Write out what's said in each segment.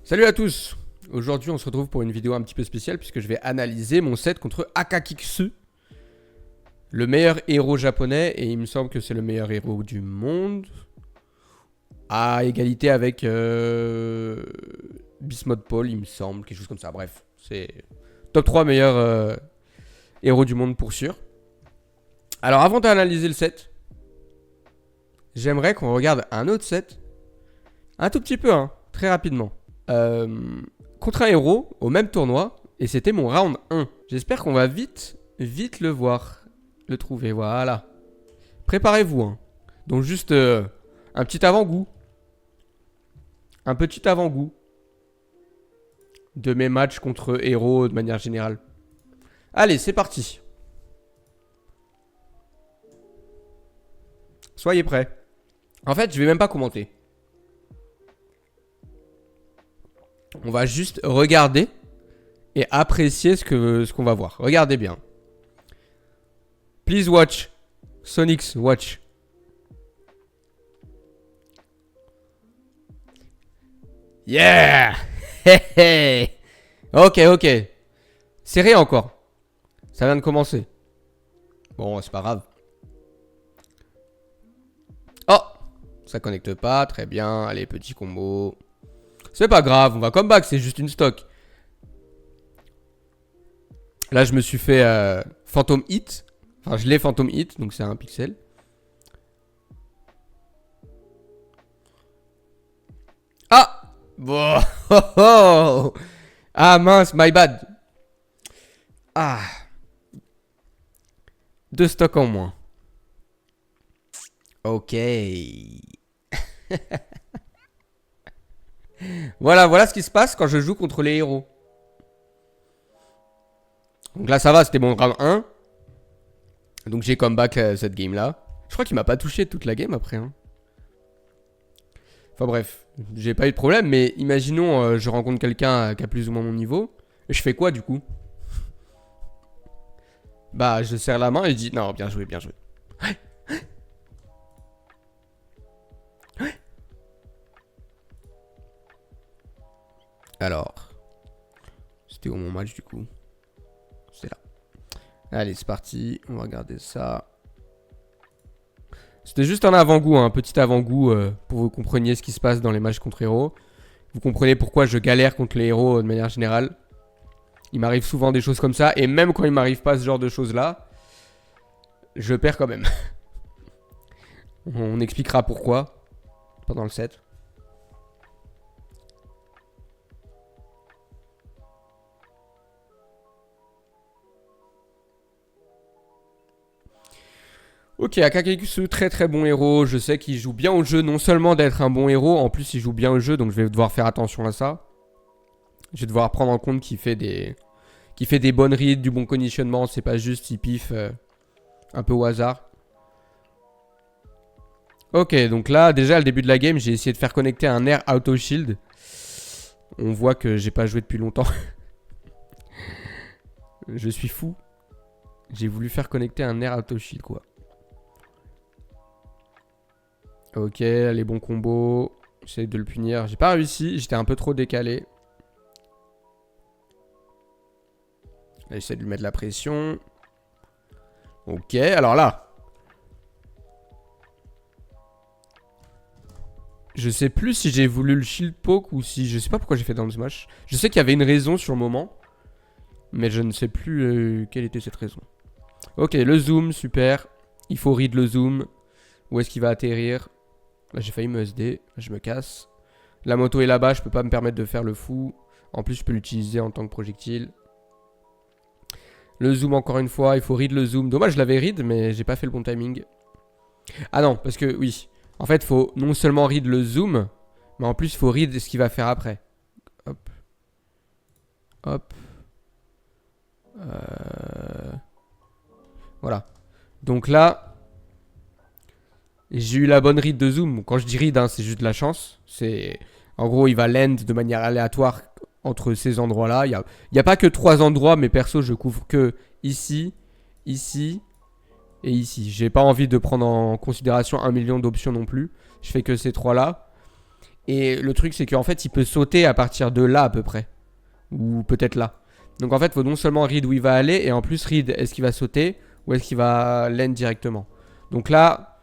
Salut à tous. Aujourd'hui on se retrouve pour une vidéo un petit peu spéciale puisque je vais analyser mon set contre Akakitsu, le meilleur héros japonais, et il me semble que c'est le meilleur héros du monde, à égalité avec Bismuth Paul, il me semble, quelque chose comme ça. Bref, c'est top 3 meilleurs héros du monde pour sûr. Alors avant d'analyser le set, j'aimerais qu'on regarde un autre set, un tout petit peu, hein, très rapidement. Contre un héros au même tournoi, et c'était mon round 1. J'espère qu'on va vite le voir, le trouver, voilà. Préparez-vous, hein. Donc juste un petit avant-goût. Un petit avant-goût de mes matchs contre héros de manière générale. Allez, c'est parti. Soyez prêts. En fait, je vais même pas commenter. On va juste regarder et apprécier ce qu'on va voir. Regardez bien. Please watch. Sonics, watch. Yeah. Ok. Serré encore. Ça vient de commencer. Bon, c'est pas grave. Oh, ça connecte pas. Très bien. Allez, petit combo. C'est pas grave, on va comeback, c'est juste une stock. Là, je me suis fait Phantom Hit. Enfin, je l'ai Phantom Hit, donc c'est un pixel. Ah bon. Ah mince, my bad. Ah. 2 stocks en moins. Ok. Voilà ce qui se passe quand je joue contre les héros. Donc là ça va, c'était mon round 1. Donc j'ai comeback cette game là. Je crois qu'il m'a pas touché toute la game après, hein. Enfin bref, j'ai pas eu de problème. Mais imaginons je rencontre quelqu'un qui a plus ou moins mon niveau. Et je fais quoi du coup? Bah je serre la main et je dis non, bien joué. Alors, c'était où mon match du coup? C'est là. Allez, c'est parti. On va regarder ça. C'était juste un avant-goût, un petit avant-goût pour que vous compreniez ce qui se passe dans les matchs contre héros. Vous comprenez pourquoi je galère contre les héros de manière générale. Il m'arrive souvent des choses comme ça. Et même quand il m'arrive pas ce genre de choses là, je perds quand même. On expliquera pourquoi pendant le set. Ok, Akakitsu, très bon héros. Je sais qu'il joue bien au jeu, non seulement d'être un bon héros, en plus il joue bien au jeu, donc je vais devoir faire attention à ça. Je vais devoir prendre en compte qu'il fait des bonnes reads, du bon conditionnement, c'est pas juste il piffe un peu au hasard. Ok, donc là, déjà, le début de la game, j'ai essayé de faire connecter un air auto shield. On voit que j'ai pas joué depuis longtemps. Je suis fou. J'ai voulu faire connecter un air auto shield, quoi. Ok, les bons combos. J'essaie de le punir. J'ai pas réussi, j'étais un peu trop décalé. Là, j'essaie de lui mettre la pression. Ok, alors là. Je sais plus si j'ai voulu le shield poke ou si... Je sais pas pourquoi j'ai fait down smash. Je sais qu'il y avait une raison sur le moment. Mais je ne sais plus quelle était cette raison. Ok, le zoom, super. Il faut read le zoom. Où est-ce qu'il va atterrir? Là, j'ai failli me SD. Je me casse. La moto est là-bas, je peux pas me permettre de faire le fou. En plus, je peux l'utiliser en tant que projectile. Le zoom, encore une fois. Il faut read le zoom. Dommage, je l'avais read, mais j'ai pas fait le bon timing. Ah non, parce que, oui. En fait, il faut non seulement read le zoom, mais en plus, il faut read ce qu'il va faire après. Hop. Hop. Voilà. Donc là... J'ai eu la bonne read de zoom. Quand je dis read, hein, c'est juste de la chance. C'est en gros, il va land de manière aléatoire entre ces endroits-là. Il y a pas que 3 endroits, mais perso, je couvre que ici, ici et ici. J'ai pas envie de prendre en considération 1 million d'options non plus. Je fais que ces trois là. Et le truc c'est qu'en fait il peut sauter à partir de là à peu près. Ou peut-être là. Donc en fait il faut non seulement read où il va aller, et en plus read est-ce qu'il va sauter ou est-ce qu'il va land directement. Donc là,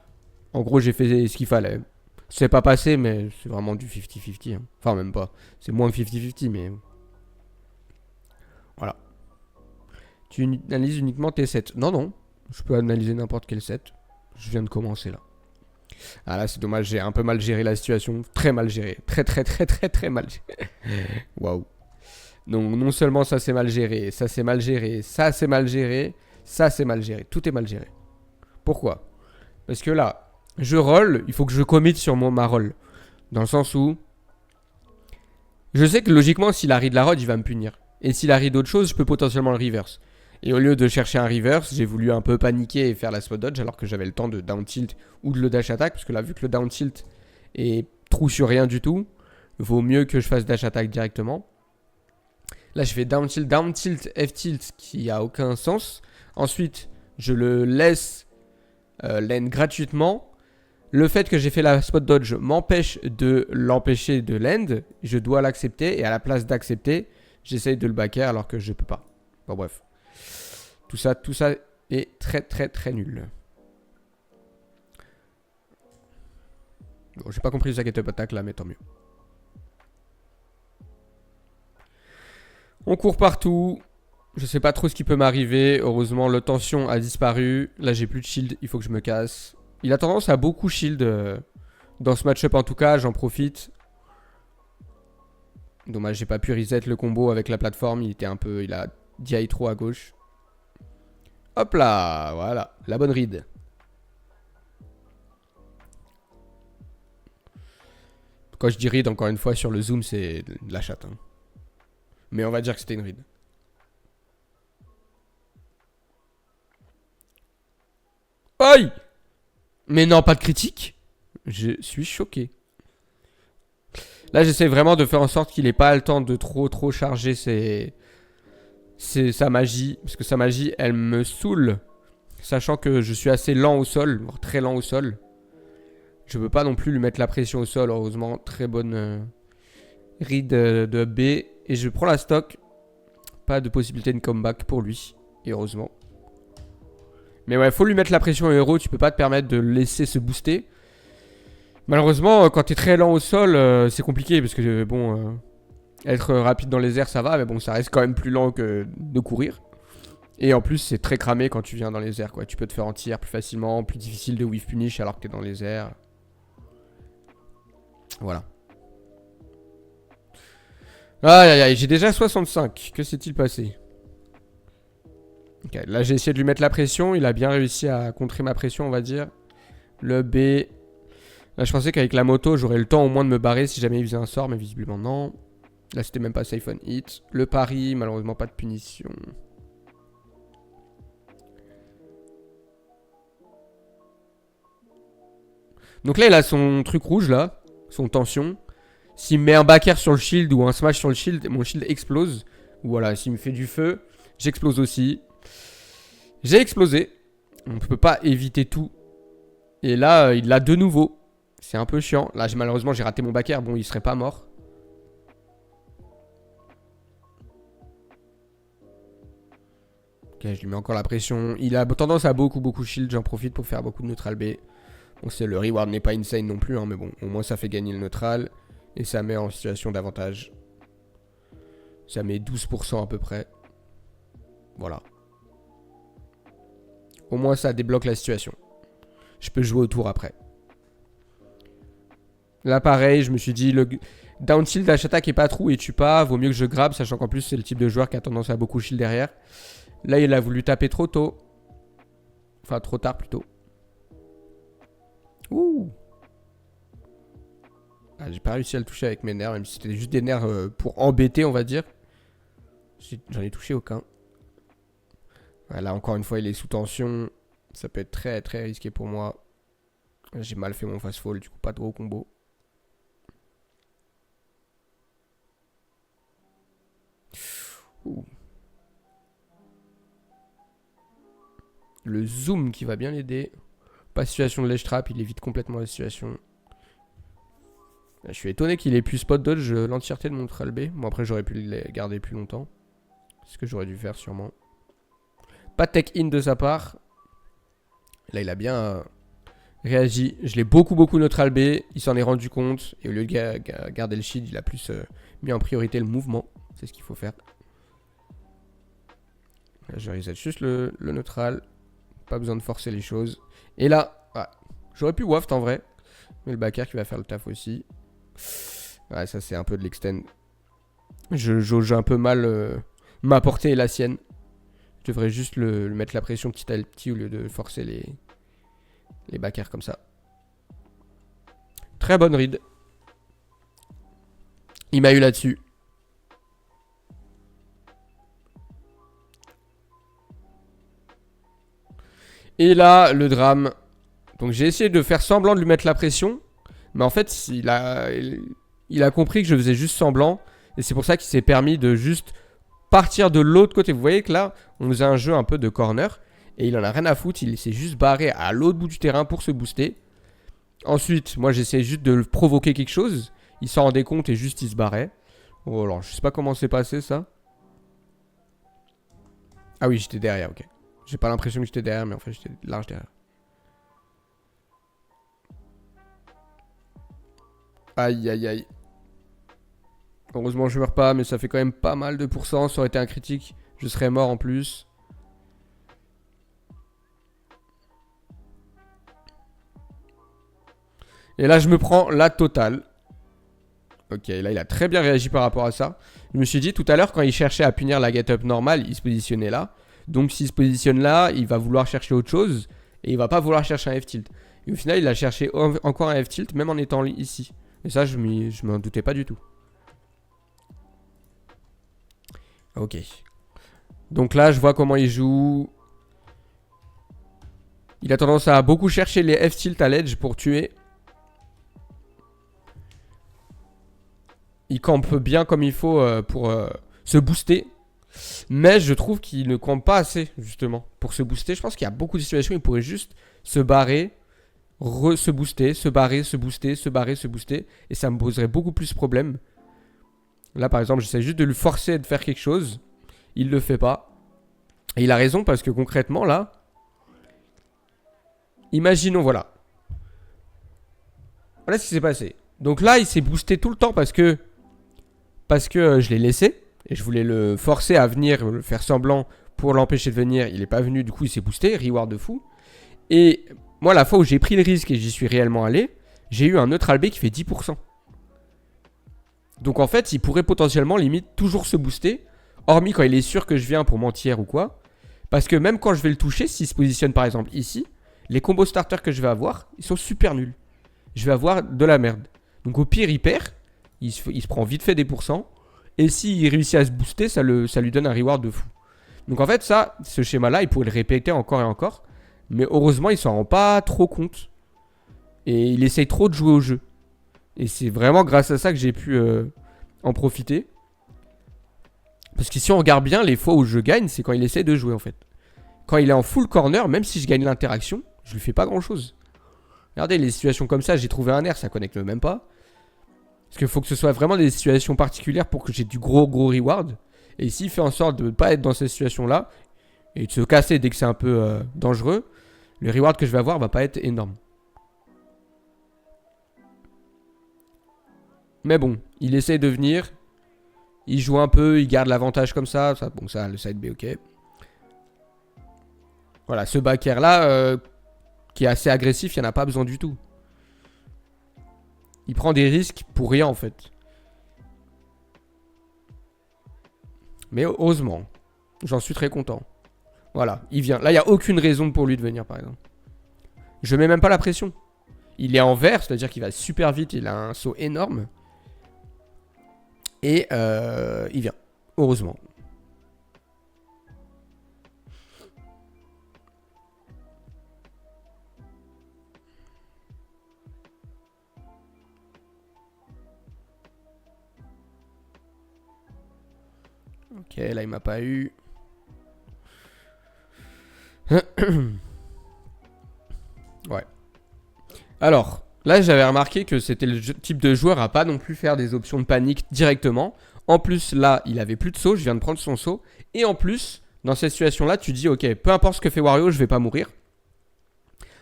en gros j'ai fait ce qu'il fallait. C'est pas passé mais c'est vraiment du 50-50. Hein. Enfin même pas. C'est moins que 50-50 mais... Voilà. Tu analyses uniquement tes sets. Non, non. Je peux analyser n'importe quel set. Je viens de commencer là. Ah là, c'est dommage. J'ai un peu mal géré la situation. Très mal géré. Très, très, très, très, très mal géré. Waouh. Donc, non seulement ça c'est mal géré, ça c'est mal géré, ça c'est mal géré, ça c'est mal géré. Tout est mal géré. Pourquoi? Parce que là, je roll. Il faut que je commit sur ma roll. Dans le sens où... Je sais que logiquement, s'il a read la rod, il va me punir. Et s'il a read d'autres choses, je peux potentiellement le reverse. Et au lieu de chercher un reverse, j'ai voulu un peu paniquer et faire la spot dodge alors que j'avais le temps de down tilt ou de le dash attack. Parce que là, vu que le down tilt est trou sur rien du tout, vaut mieux que je fasse dash attack directement. Là, je fais down tilt, F tilt qui a aucun sens. Ensuite, je le laisse lane gratuitement. Le fait que j'ai fait la spot dodge m'empêche de l'empêcher de land. Je dois l'accepter et à la place d'accepter, j'essaye de le backer alors que je peux pas. Bon bref. Tout ça est très très très nul. Bon, j'ai pas compris le get up attack là, mais tant mieux. On court partout. Je sais pas trop ce qui peut m'arriver. Heureusement, le tension a disparu. Là, j'ai plus de shield. Il faut que je me casse. Il a tendance à beaucoup shield dans ce match-up en tout cas. J'en profite. Dommage, j'ai pas pu reset le combo avec la plateforme. Il était un peu... Il a DI trop à gauche. Hop là, voilà, la bonne read. Quand je dis read, encore une fois, sur le zoom, c'est de la chatte. Hein. Mais on va dire que c'était une read. Aïe! Mais non, pas de critique. Je suis choqué. Là, j'essaie vraiment de faire en sorte qu'il n'ait pas le temps de trop charger sa magie. Parce que sa magie, elle me saoule. Sachant que je suis assez lent au sol, voire très lent au sol. Je peux pas non plus lui mettre la pression au sol, heureusement. Très bonne read de B. Et je prends la stock. Pas de possibilité de comeback pour lui. Et heureusement. Mais ouais, faut lui mettre la pression au héros. Tu peux pas te permettre de le laisser se booster. Malheureusement, quand t'es très lent au sol, c'est compliqué. Parce que bon, être rapide dans les airs, ça va. Mais bon, ça reste quand même plus lent que de courir. Et en plus, c'est très cramé quand tu viens dans les airs, quoi. Tu peux te faire anti-air plus facilement, plus difficile de whiff punish alors que t'es dans les airs. Voilà. Aïe aïe aïe, j'ai déjà 65. Que s'est-il passé? Ok, là j'ai essayé de lui mettre la pression. Il a bien réussi à contrer ma pression, on va dire. Le B. Là, je pensais qu'avec la moto, j'aurais le temps au moins de me barrer si jamais il faisait un sort, mais visiblement non. Là, c'était même pas safe on hit. Le pari, malheureusement, pas de punition. Donc là, il a son truc rouge, là. Son tension. S'il me met un backer sur le shield ou un smash sur le shield, mon shield explose. Ou voilà, s'il me fait du feu, j'explose aussi. J'ai explosé. On ne peut pas éviter tout. Et là, il l'a de nouveau. C'est un peu chiant. Là, malheureusement, j'ai raté mon backer. Bon, il serait pas mort. Ok, je lui mets encore la pression. Il a tendance à beaucoup shield. J'en profite pour faire beaucoup de neutral B. Bon, le reward n'est pas insane non plus. Hein, mais bon, au moins, ça fait gagner le neutral. Et ça met en situation d'avantage. Ça met 12% à peu près. Voilà. Au moins, ça débloque la situation. Je peux jouer au tour après. Là, pareil, je me suis dit, le down tilt dash attack est pas trou et tue pas. Vaut mieux que je grab, sachant qu'en plus, c'est le type de joueur qui a tendance à beaucoup shield derrière. Là, il a voulu taper trop tôt. Enfin, trop tard plutôt. Ouh. Ah, j'ai pas réussi à le toucher avec mes nerfs, même si c'était juste des nerfs pour embêter, on va dire. J'en ai touché aucun. Voilà, encore une fois, il est sous tension. Ça peut être très risqué pour moi. J'ai mal fait mon fast fall, du coup, pas de gros combo. Ouh. le zoom qui va bien l'aider. Pas situation de ledge trap, il évite complètement la situation. Je suis étonné qu'il ait pu spot dodge l'entièreté de mon neutral B. Bon, après, j'aurais pu le garder plus longtemps. C'est ce que j'aurais dû faire, sûrement. Pas de tech in de sa part. Là, il a bien réagi. Je l'ai beaucoup neutral B. Il s'en est rendu compte. Et au lieu de garder le shield, il a plus mis en priorité le mouvement. C'est ce qu'il faut faire. Là, je reset juste le neutral. Pas besoin de forcer les choses. Et là, ouais, j'aurais pu waft en vrai. Mais le backer qui va faire le taf aussi. Ouais, ça c'est un peu de l'extend. Je jauge un peu mal ma portée et la sienne. Je devrais juste le mettre la pression petit à petit au lieu de forcer les backers comme ça. Très bonne read. Il m'a eu là-dessus. Et là, le drame. Donc j'ai essayé de faire semblant de lui mettre la pression. Mais en fait, il a compris que je faisais juste semblant. Et c'est pour ça qu'il s'est permis de juste partir de l'autre côté. Vous voyez que là, on faisait un jeu un peu de corner. Et il en a rien à foutre. Il s'est juste barré à l'autre bout du terrain pour se booster. Ensuite, moi j'essayais juste de provoquer quelque chose. Il s'en rendait compte et juste il se barrait. Oh, alors je sais pas comment c'est passé ça. Ah oui, j'étais derrière, ok. J'ai pas l'impression que j'étais derrière, mais en fait j'étais large derrière. Aïe aïe aïe. Heureusement je meurs pas, mais ça fait quand même pas mal de pourcents. Ça aurait été un critique, je serais mort en plus. Et là je me prends la totale. Ok, là il a très bien réagi par rapport à ça. Je me suis dit tout à l'heure quand il cherchait à punir la get up normale, il se positionnait là. Donc s'il se positionne là, il va vouloir chercher autre chose. Et il va pas vouloir chercher un F-tilt. Et au final il a cherché encore un F-tilt même en étant ici. Et ça je m'en doutais pas du tout. Ok. Donc là je vois comment il joue. Il a tendance à beaucoup chercher les F-tilt à l'edge pour tuer. Il campe bien comme il faut pour se booster. Mais je trouve qu'il ne campe pas assez, justement, pour se booster. Je pense qu'il y a beaucoup de situations où il pourrait juste se barrer, se booster, se barrer, se booster, se barrer, se booster. Et ça me poserait beaucoup plus de problèmes. Là, par exemple, j'essaie juste de lui forcer de faire quelque chose. Il le fait pas. Et il a raison parce que concrètement, là, imaginons, voilà. Voilà ce qui s'est passé. Donc là, il s'est boosté tout le temps parce que je l'ai laissé. Et je voulais le forcer à venir, le faire semblant pour l'empêcher de venir. Il n'est pas venu, du coup il s'est boosté, reward de fou. Et moi la fois où j'ai pris le risque et j'y suis réellement allé, j'ai eu un neutral B qui fait 10%. Donc en fait il pourrait potentiellement limite toujours se booster. Hormis quand il est sûr que je viens pour mentir ou quoi. Parce que même quand je vais le toucher, s'il se positionne par exemple ici, les combos starters que je vais avoir, ils sont super nuls. Je vais avoir de la merde. Donc au pire il perd, il se prend vite fait des pourcents. Et s'il réussit à se booster, ça lui donne un reward de fou. Donc en fait, ça, ce schéma-là, il pourrait le répéter encore et encore. Mais heureusement, il s'en rend pas trop compte. Et il essaye trop de jouer au jeu. Et c'est vraiment grâce à ça que j'ai pu en profiter. Parce que si on regarde bien, les fois où je gagne, c'est quand il essaie de jouer en fait. Quand il est en full corner, même si je gagne l'interaction, je lui fais pas grand-chose. Regardez, les situations comme ça, j'ai trouvé un air, ça connecte même pas. Parce qu'il faut que ce soit vraiment des situations particulières pour que j'ai du gros reward. Et s'il fait en sorte de ne pas être dans ces situations-là et de se casser dès que c'est un peu dangereux, le reward que je vais avoir va pas être énorme. Mais bon, il essaie de venir. Il joue un peu, il garde l'avantage comme ça. Bon, ça, le side B, ok. Voilà, ce backer là, qui est assez agressif, il n'y en a pas besoin du tout. Il prend des risques pour rien en fait. Mais heureusement, j'en suis très content. Voilà, il vient. Là, il n'y a aucune raison pour lui de venir par exemple. Je mets même pas la pression. Il est en vert, c'est-à-dire qu'il va super vite, il a un saut énorme. Et il vient, heureusement. Ok, là il m'a pas eu. Alors, là j'avais remarqué que c'était le type de joueur à pas non plus faire des options de panique directement. En plus, là, il avait plus de saut, je viens de prendre son saut. Et en plus, dans cette situation-là, tu dis, ok, peu importe ce que fait Wario, je vais pas mourir.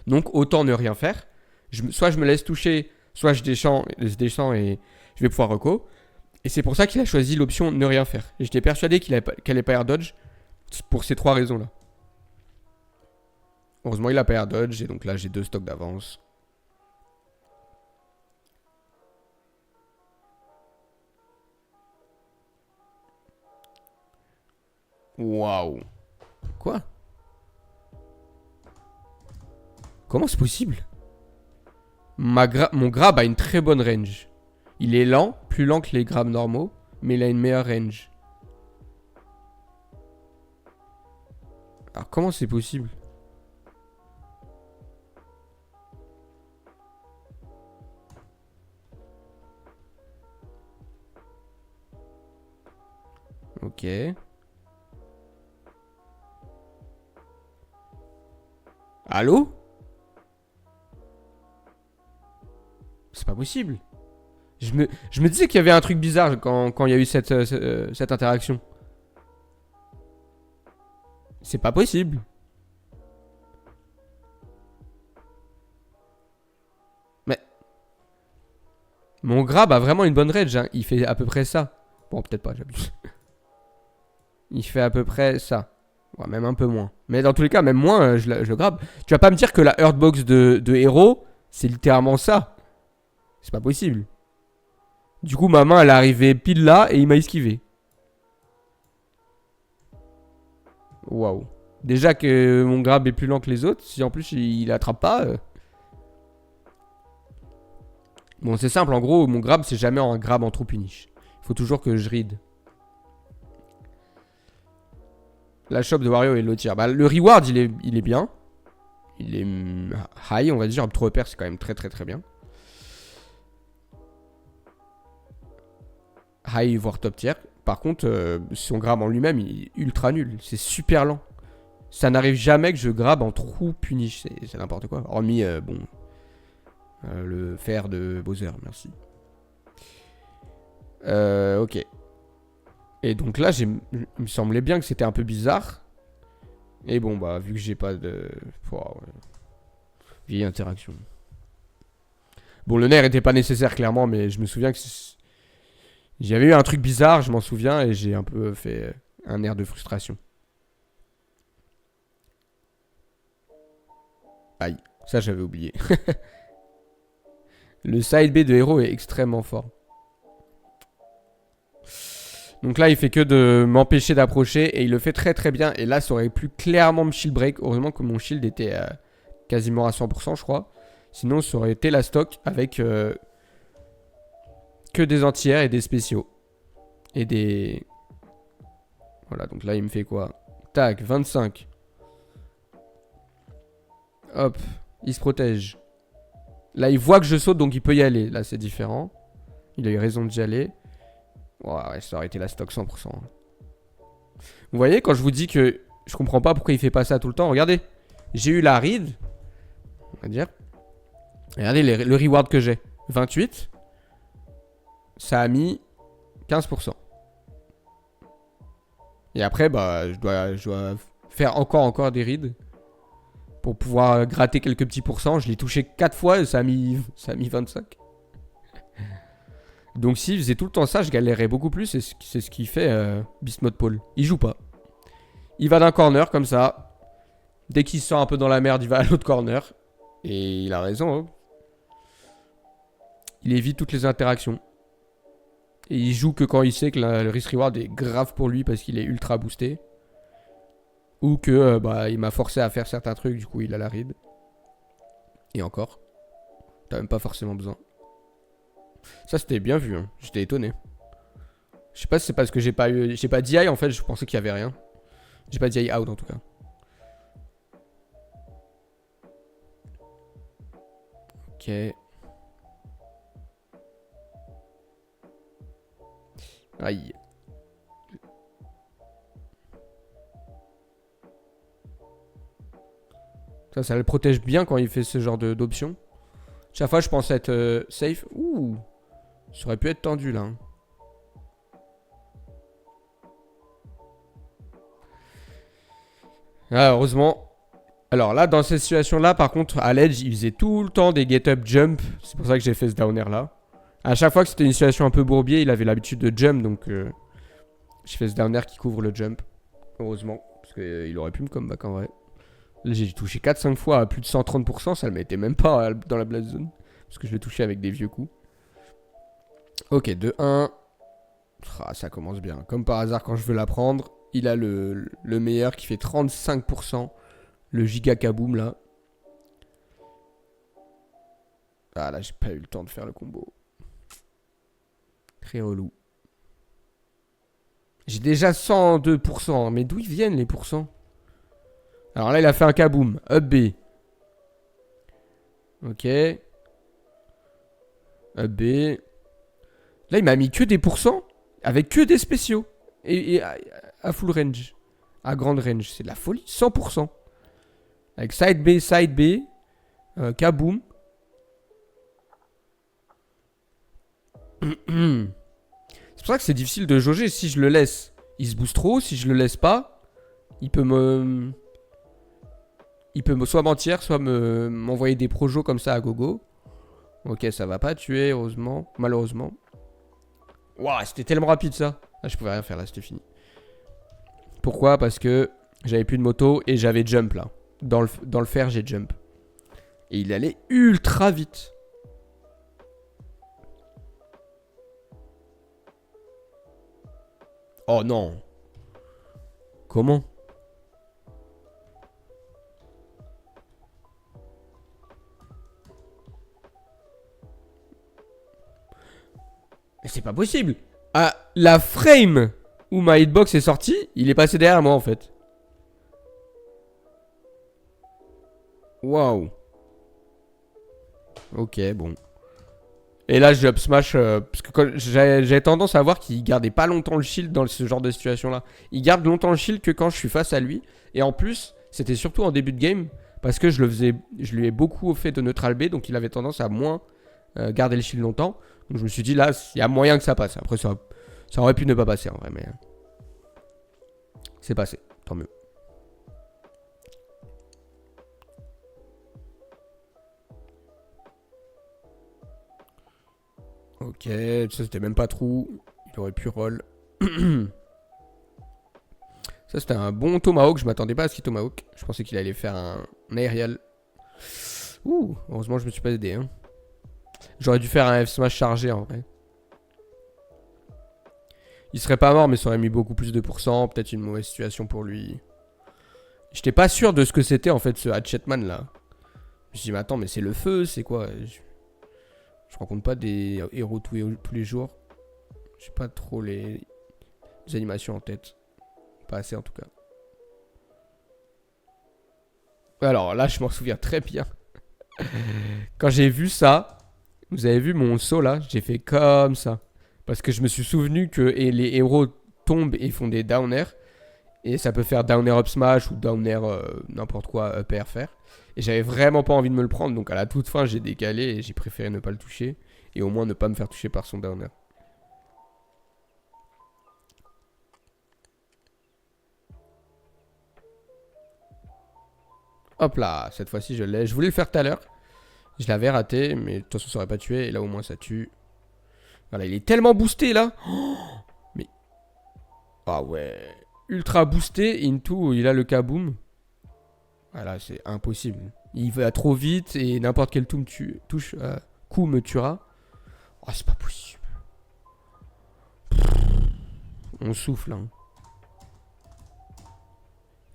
Donc, autant ne rien faire. Soit je me laisse toucher, soit je descends et je vais pouvoir reco. Et c'est pour ça qu'il a choisi l'option ne rien faire. Et j'étais persuadé qu'elle allait pas air dodge pour ces 3 raisons-là. Heureusement, il a pas air dodge, et donc là, j'ai 2 stocks d'avance. Waouh. Quoi? Comment c'est possible? Mon grab a une très bonne range. Il est lent, plus lent que les grabs normaux, mais il a une meilleure range. Alors comment c'est possible? Ok. Allô? C'est pas possible. Je me disais qu'il y avait un truc bizarre quand il y a eu cette interaction. C'est pas possible. Mais mon grab a vraiment une bonne range, hein. Il fait à peu près ça. Bon, peut-être pas, j'abuse. Il fait à peu près ça. Ouais, même un peu moins. Mais dans tous les cas, même moins, je le grab. Tu vas pas me dire que la Hurtbox de héros, c'est littéralement ça. C'est pas possible. Du coup, ma main, elle est arrivée pile là et il m'a esquivé. Waouh. Déjà que mon grab est plus lent que les autres. Si en plus il attrape pas. Bon, c'est simple. En gros, mon grab, c'est jamais un grab en trop punish. Il faut toujours que je read. La shop de Wario est low tier. Bah, le reward, il est bien. Il est high, on va dire. Trop repère, c'est quand même très très très bien. High, voire top tier. Par contre, son grab en lui-même, il est ultra nul. C'est super lent. Ça n'arrive jamais que je grab en trou punish. C'est n'importe quoi. Hormis, bon, le fer de Bowser, merci. Ok. Et donc là, il me semblait bien que c'était un peu bizarre. Et bon, bah, vu que j'ai pas de... Wow, vieille interaction. Bon, le nerf était pas nécessaire, clairement, mais je me souviens que... J'avais eu un truc bizarre, je m'en souviens, et j'ai un peu fait un air de frustration. Aïe, ça j'avais oublié. Le side B de héros est extrêmement fort. Donc là, il fait que de m'empêcher d'approcher et il le fait très très bien. Et là, ça aurait pu clairement me shield break. Heureusement que mon shield était quasiment à 100%, je crois. Sinon, ça aurait été la stock avec que des anti-air et des spéciaux. Et des... Voilà, donc là, il me fait quoi? Tac, 25. Hop, il se protège. Là, il voit que je saute, donc il peut y aller. Là, c'est différent. Il a eu raison d'y aller. Ouais, ça aurait été la stock 100%. Vous voyez, quand je vous dis que je comprends pas pourquoi il fait pas ça tout le temps. Regardez, j'ai eu la read. On va dire. Regardez le reward que j'ai. 28. Ça a mis 15%. Et après, bah, je dois faire encore des reads. Pour pouvoir gratter quelques petits pourcents. Je l'ai touché 4 fois et ça a mis 25. Donc s'il faisait tout le temps ça, je galérerais beaucoup plus. C'est ce qui fait Beast Mode Paul. Il joue pas. Il va d'un corner comme ça. Dès qu'il se sent un peu dans la merde, il va à l'autre corner. Et il a raison. Hein. Il évite toutes les interactions. Et il joue que quand il sait que le risk reward est grave pour lui parce qu'il est ultra boosté. Ou que bah, il m'a forcé à faire certains trucs, du coup il a la ride. Et encore. T'as même pas forcément besoin. Ça c'était bien vu, hein. J'étais étonné. Je sais pas si c'est parce que j'ai pas DI en fait, je pensais qu'il y avait rien. J'ai pas DI out en tout cas. Ok. Aïe. Ça le protège bien quand il fait ce genre d'option. Chaque fois, je pense être safe. Ouh. Ça aurait pu être tendu, là. Hein. Ah, heureusement. Alors là, dans cette situation-là, par contre, à l'edge, il faisait tout le temps des get-up jump. C'est pour ça que j'ai fait ce down air-là. À chaque fois que c'était une situation un peu bourbier, il avait l'habitude de jump. Donc, j'ai fait ce down air qui couvre le jump. Heureusement. Parce qu'il aurait pu me comeback en vrai. Là, j'ai touché 4-5 fois à plus de 130%. Ça le mettait même pas dans la blast zone. Parce que je l'ai touché avec des vieux coups. Ok, 2-1. Ah, ça commence bien. Comme par hasard, quand je veux la prendre, il a le meilleur qui fait 35%. Le giga kaboom là. Ah là, j'ai pas eu le temps de faire le combo. Très relou. J'ai déjà 102%. Mais d'où ils viennent les pourcents? Alors là, il a fait un kaboom. Up B. Ok. Up B. Là, il m'a mis que des pourcents. Avec que des spéciaux. Et à full range. À grande range. C'est de la folie. 100%. Avec side B. Kaboom. C'est pour ça que c'est difficile de jauger. Si je le laisse, il se booste trop. Si je le laisse pas, il peut me... Il peut soit mentir, soit m'envoyer des projos comme ça à gogo. Ok, ça va pas tuer, heureusement. Malheureusement. Waouh, c'était tellement rapide ça. Ah, je pouvais rien faire là, c'était fini. Pourquoi? Parce que j'avais plus de moto et j'avais jump là. Dans le fer, j'ai jump. Et il allait ultra vite. Oh non. Comment? Mais c'est pas possible. Ah, la frame où ma hitbox est sortie, il est passé derrière moi en fait. Waouh. Ok, bon. Et là, je up smash. Parce que j'avais tendance à voir qu'il gardait pas longtemps le shield dans ce genre de situation là. Il garde longtemps le shield que quand je suis face à lui. Et en plus, c'était surtout en début de game. Parce que je lui ai beaucoup fait de neutral B. Donc il avait tendance à moins garder le shield longtemps. Donc je me suis dit là, il y a moyen que ça passe. Après, ça aurait pu ne pas passer en vrai. Mais c'est passé. Tant mieux. Ok, ça c'était même pas trou. Il aurait pu roll. Ça c'était un bon tomahawk. Je m'attendais pas à ce qu'il tomahawk. Je pensais qu'il allait faire un aerial. Ouh, heureusement je me suis pas aidé. Hein. J'aurais dû faire un F smash chargé en vrai. Il serait pas mort mais ça aurait mis beaucoup plus de pourcents. Peut-être une mauvaise situation pour lui. J'étais pas sûr de ce que c'était en fait ce Hatchetman là. Je me suis dit mais attends mais c'est le feu, c'est quoi? Je rencontre pas des héros tous les jours. J'ai pas trop les animations en tête. Pas assez en tout cas. Alors là, je m'en souviens très bien. Quand j'ai vu ça, vous avez vu mon saut là, j'ai fait comme ça. Parce que je me suis souvenu que les héros tombent et font des down air. Et ça peut faire down air up smash ou down air n'importe quoi up air faire. Et j'avais vraiment pas envie de me le prendre. Donc à la toute fin, j'ai décalé et j'ai préféré ne pas le toucher. Et au moins ne pas me faire toucher par son down air. Hop là, cette fois-ci je l'ai. Je voulais le faire tout à l'heure. Je l'avais raté, mais de toute façon ça aurait pas tué. Et là au moins ça tue. Voilà, il est tellement boosté là. Oh, mais... Ah ouais. Ultra boosté, into, il a le kaboom. Voilà, c'est impossible. Il va trop vite et n'importe quel coup me tuera. Oh, c'est pas possible. On souffle, hein.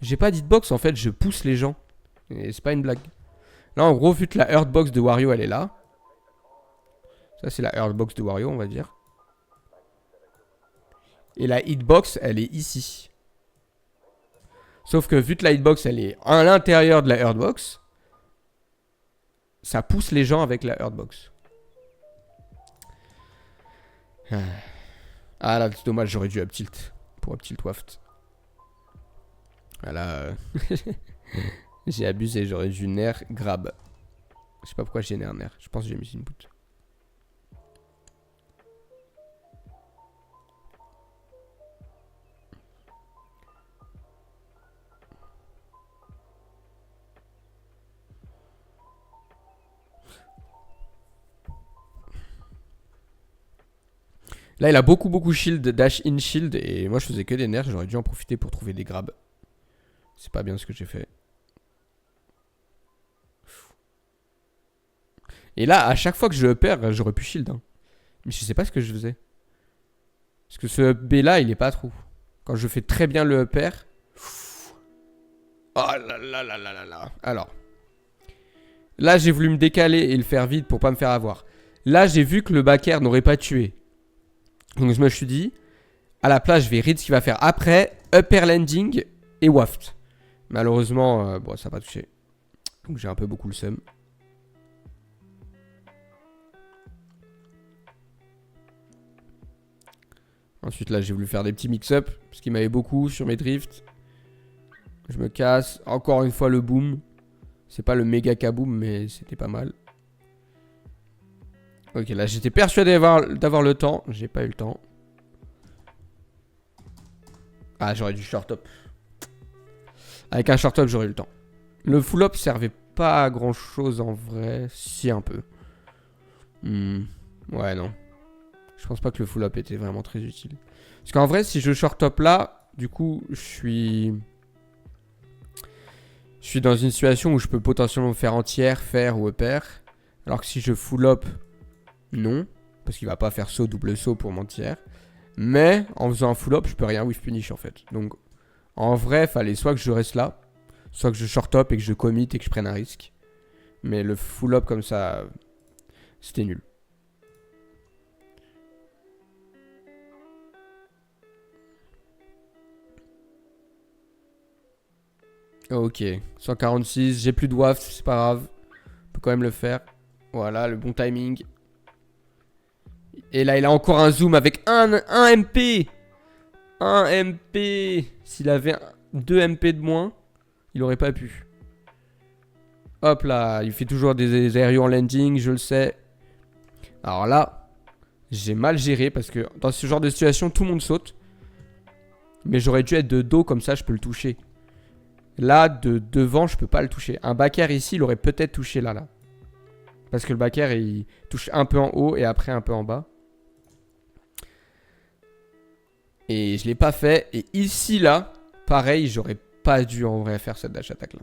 J'ai pas d'hitbox en fait, je pousse les gens. Et c'est pas une blague. Là, en gros, vu que la Earthbox de Wario, elle est là. Ça, c'est la Earthbox de Wario, on va dire. Et la hitbox, elle est ici. Sauf que vu que la hitbox, elle est à l'intérieur de la Earthbox, ça pousse les gens avec la Earthbox. Ah là, c'est dommage, j'aurais dû up tilt. Pour up tilt waft. Voilà. J'ai abusé, j'aurais dû nerf grab. Je sais pas pourquoi j'ai un nerf. Je pense que j'ai mis une boot. Là, il a beaucoup shield, dash in shield. Et moi, je faisais que des nerfs. J'aurais dû en profiter pour trouver des grabs. C'est pas bien ce que j'ai fait. Et là, à chaque fois que je perds, j'aurais pu shield. Hein. Mais je sais pas ce que je faisais. Parce que ce B là, il est pas trop. Quand je fais très bien le upper. Oh là là là là là là. Alors. Là, j'ai voulu me décaler et le faire vite pour pas me faire avoir. Là, j'ai vu que le back air n'aurait pas tué. Donc je me suis dit, à la place, je vais read ce qu'il va faire après. Upper landing et waft. Malheureusement, bon, ça n'a pas touché. Donc j'ai un peu beaucoup le seum. Ensuite, là, j'ai voulu faire des petits mix-up. Parce qu'il m'avait beaucoup sur mes drifts. Je me casse. Encore une fois, le boom. C'est pas le méga kaboom, mais c'était pas mal. Ok, là, j'étais persuadé d'avoir le temps. J'ai pas eu le temps. Ah, j'aurais dû short up. Avec un short up, j'aurais eu le temps. Le full up servait pas à grand chose en vrai. Si, un peu. Ouais, non. Je pense pas que le full up était vraiment très utile. Parce qu'en vrai, si je short up là, du coup, je suis dans une situation où je peux potentiellement faire entière, faire ou upper. Alors que si je full up, non. Parce qu'il va pas faire saut, double saut pour m'entière. Mais en faisant un full up, je peux rien whiff punish en fait. Donc en vrai, fallait soit que je reste là, soit que je short up et que je commit et que je prenne un risque. Mais le full up comme ça, c'était nul. Ok, 146, j'ai plus de waft, c'est pas grave. On peut quand même le faire. Voilà, le bon timing. Et là, il a encore un zoom avec un MP. Un MP. S'il avait 2 MP de moins, il aurait pas pu. Hop là, il fait toujours des aérios en landing, je le sais. Alors là, j'ai mal géré parce que dans ce genre de situation, tout le monde saute. Mais j'aurais dû être de dos, comme ça je peux le toucher. Là, de devant, je peux pas le toucher. Un back air ici, il aurait peut-être touché là. Parce que le back air, il touche un peu en haut et après un peu en bas. Et je l'ai pas fait. Et ici, là, pareil, j'aurais pas dû en vrai faire cette dash attack là.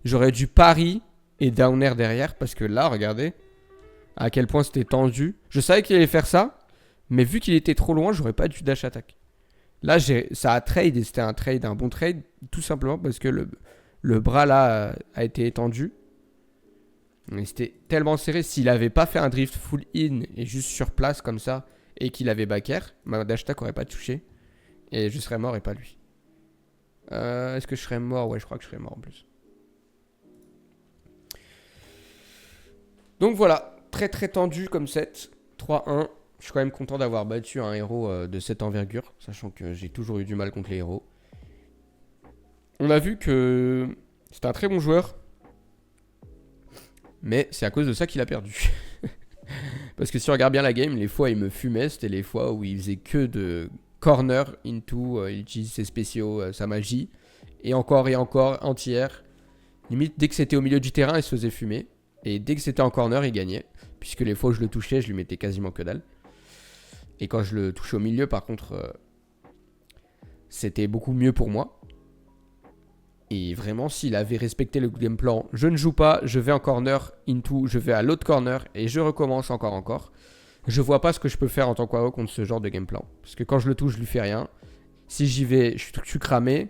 J'aurais dû pari et down air derrière. Parce que là, regardez à quel point c'était tendu. Je savais qu'il allait faire ça. Mais vu qu'il était trop loin, j'aurais pas dû dash attack. Là, ça a trade et c'était un bon trade. Tout simplement parce que le bras là a été étendu. Mais c'était tellement serré. S'il avait pas fait un drift full in et juste sur place comme ça et qu'il avait back air, ma dash attack aurait pas touché. Et je serais mort et pas lui. Est-ce que je serais mort? Ouais, je crois que je serais mort en plus. Donc voilà, très très tendu comme set. 3-1. Je suis quand même content d'avoir battu un héros de cette envergure, sachant que j'ai toujours eu du mal contre les héros. On a vu que c'était un très bon joueur. Mais c'est à cause de ça qu'il a perdu. Parce que si on regarde bien la game, les fois où il me fumait, c'était les fois où il faisait que de corner into, il utilise ses spéciaux, sa magie. Et encore entière. Limite, dès que c'était au milieu du terrain, il se faisait fumer. Et dès que c'était en corner, il gagnait. Puisque les fois où je le touchais, je lui mettais quasiment que dalle. Et quand je le touchais au milieu, par contre, c'était beaucoup mieux pour moi. Et vraiment, s'il avait respecté le game plan, je ne joue pas, je vais en corner, into, je vais à l'autre corner et je recommence encore. Je vois pas ce que je peux faire en tant qu'AO contre ce genre de game plan. Parce que quand je le touche, je lui fais rien. Si j'y vais, je suis cramé.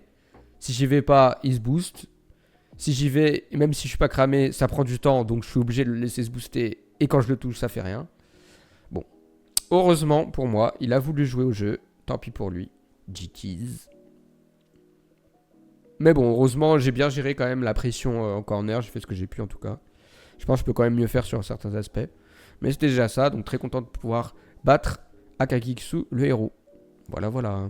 Si j'y vais pas, il se booste. Si j'y vais, même si je suis pas cramé, ça prend du temps, donc je suis obligé de le laisser se booster. Et quand je le touche, ça fait rien. Bon. Heureusement pour moi, il a voulu jouer au jeu. Tant pis pour lui. GT's. Mais bon, heureusement, j'ai bien géré quand même la pression en corner. J'ai fait ce que j'ai pu en tout cas. Je pense que je peux quand même mieux faire sur certains aspects. Mais c'était déjà ça, donc très content de pouvoir battre Akagiksu, le héros. Voilà.